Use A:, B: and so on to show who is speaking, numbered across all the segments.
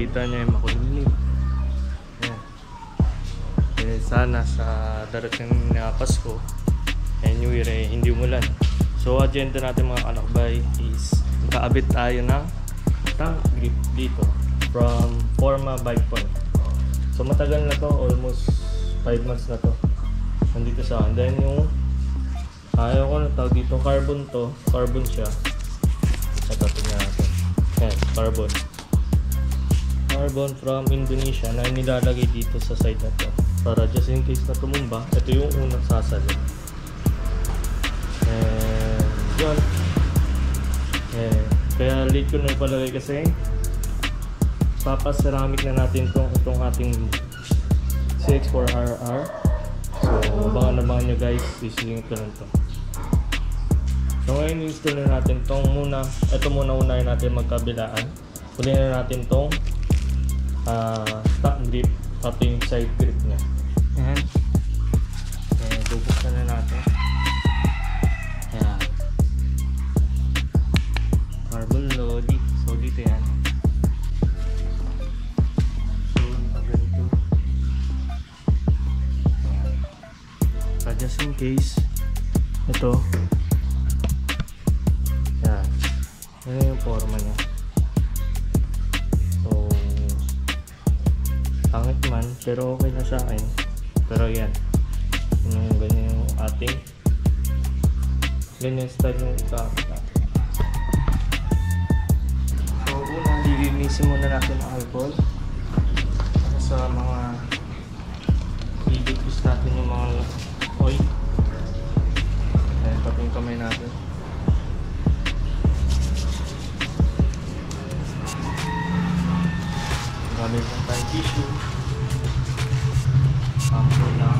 A: Kita nyo yung makulimlim. Ayan. Eh, sana sa darating na Pasko New Year hindi umulan. So agenda natin mga kalakbay is kaabit tayo ng tank grip dito from Forma Bike Point. So matagal na to, almost 5 months na to nandito sa akin. Then yung ayaw ko na tawag dito, carbon siya. Ito, tignan natin. Yan, carbon from Indonesia na nilalagay dito sa side na to para just in case na tumumba, ito yung unang sasalin. And yun, kaya late ko na ipalagay kasi papaceramic na natin itong ating CX4RR. So abangan nyo guys, isisingit ko lang to. So ngayon install na natin tong muna. Ito muna unahin natin magkabilaan. Kunin na natin tong stock grip at yung side grip nya. Ayan. Bubuksan na natin. Ayan. Carbon lodi. So dito yan. So ganito. So just in case ito. Ayan. Yan yung forma nya. Pangit man, pero okay na sa akin. Pero yan, yung ganyan yung ating ganyan style yung ikakit natin. So una, lilinisin muna natin ang alcohol sa mga i-decrease natin yung mga oil. Ayan, pati yung kamay natin. Gamit lang tayong tissue. Sample lang.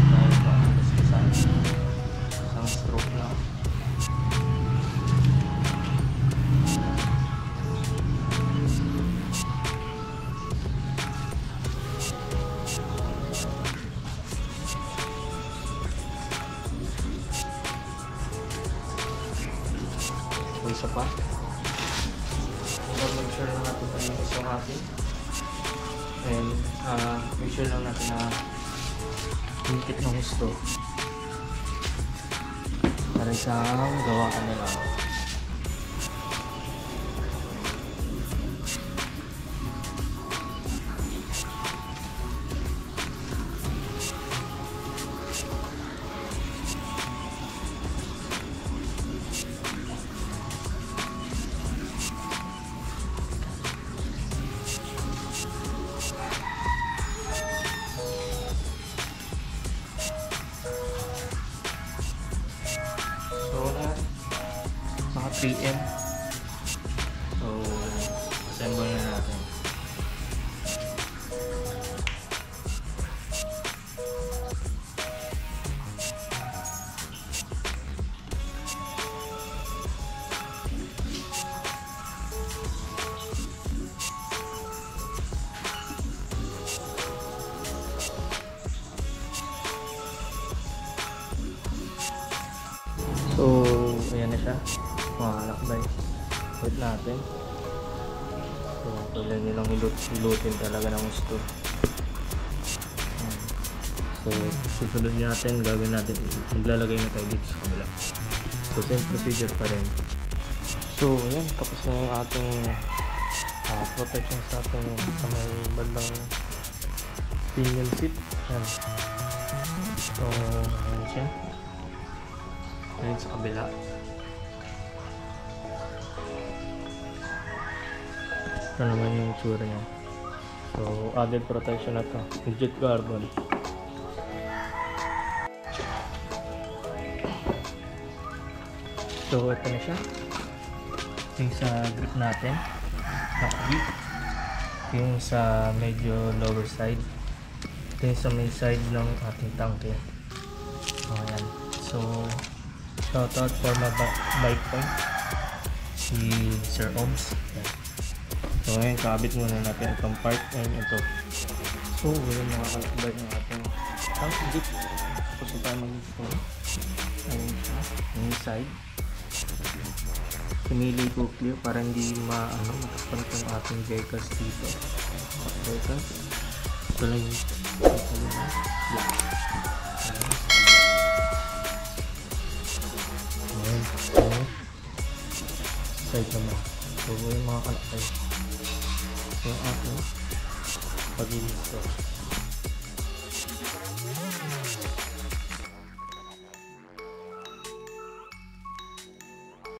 A: Dahil ba isang stroke lang. So isa pa. Make sure na natin tayo isang ating. And make sure lang natin na hingkit ng gusto para isang gawaan na lang. Mga 3M. So assemble na natin. So ayan na siya mga kalakbay. Wait natin. So kailan nyo lang hilutin talaga ng gusto. So susunod natin, gagawin natin, maglalagay na tayo dito sa kabila. So same procedure pa rin. So ayan, tapos na yung ating protection sa ating sa may bandang pinion seat. Ayan. So ayan siya. Ayan sa kabila. Ito naman yung tsura niya. So added protection na to, legit carbon. So ito na siya. Yung sa grip natin, grip. Yung sa medyo lower side. Ito yung sa may side ng ating tanke. Ayan. So shoutout Forma Bike Point, si Sir Oms. Ayan. So ngayon kabit muna natin itong part and ito. So ngayon makakalakbay ng ating tank grip. Tapos tayo mag-install. Ayun siya, yung side. pinili ko clear para hindi matakpan itong ating Vegas dito. Vegas. Ito lang yung black. Ayan. Ayan. Side naman. So yung mga kalakay. So yung ating pag-ilis ko.